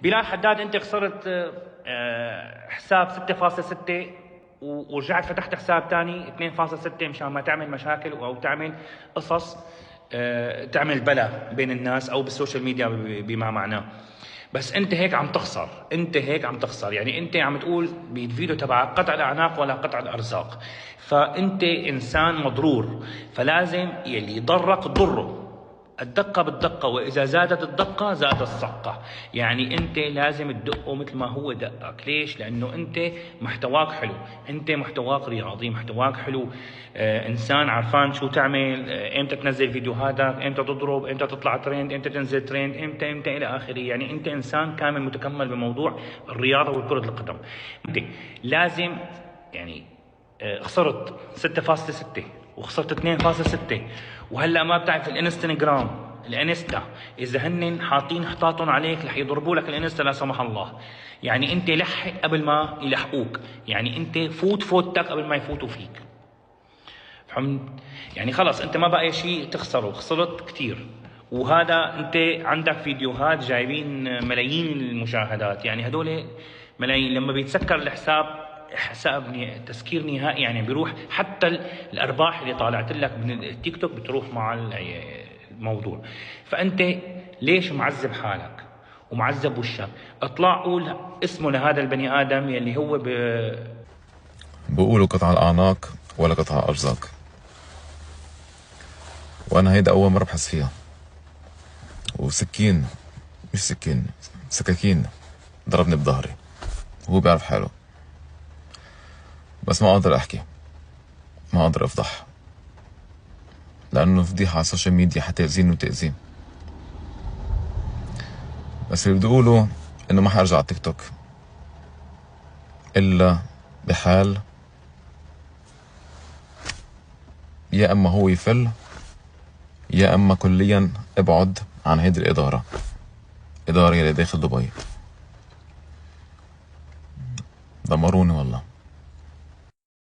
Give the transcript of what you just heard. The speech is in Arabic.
بلال حداد انت خسرت حساب 6.6 ورجعت فتحت حساب ثاني 2.6 مشان ما تعمل مشاكل او تعمل قصص تعمل بلا بين الناس او بالسوشيال ميديا بما معناه. بس انت هيك عم تخسر، انت هيك عم تخسر. يعني انت عم تقول بالفيديو تبع قطع الاعناق ولا قطع الارزاق، فانت انسان مضرور، فلازم يلي يضرك تضره. الدقة بالدقة، وإذا زادت الدقة زاد الصقة. يعني أنت لازم تدقه مثل ما هو دقك. ليش؟ لأنه أنت محتواك حلو، أنت محتواك رياضي، محتواك حلو، إنسان عرفان شو تعمل، إمتى تنزل فيديوهاتك، إمتى تضرب، إمتى تطلع ترند، إمتى تنزل ترند، إمتى إلى آخره. يعني أنت إنسان كامل متكمل بموضوع الرياضة وكرة القدم. أنت لازم يعني خسرت 6.6 وخسرت 2.6 وهلا ما بتعرف الانستغرام الانستا اذا هن حاطين حطاطهم عليك رح يضربوا لك الانستا لا سمح الله. يعني انت لحق قبل ما يلحقوك، يعني انت فوتك قبل ما يفوتوا فيك. فهمت؟ يعني خلص انت ما بقى شيء تخسره، خسرت كتير. وهذا انت عندك فيديوهات جايبين ملايين المشاهدات، يعني هدول ملايين. لما بيتسكر الحساب حساب تسكير نهائي يعني بيروح حتى الارباح اللي طالعت لك من التيك توك بتروح مع الموضوع. فانت ليش معذب حالك ومعذب وشك؟ اطلع قول اسمه لهذا البني ادم يلي هو بقولوا قطع الاعناق ولا قطع الارزاق، وانا هيدا اول مره بحس فيها. وسكين، مش سكين، سكاكين ضربني بظهري وهو بيعرف حاله. بس ما اقدر احكي، ما اقدر افضح، لانه فضيحة على السوشيال ميديا حتأذيني وتأذيه. بس اللي بدي اقوله انه ما حارجع على التيك توك الا بحال يا اما هو يفل يا اما كليا ابعد عن هيدي الادارة اللي داخل دبي. دمروني والله.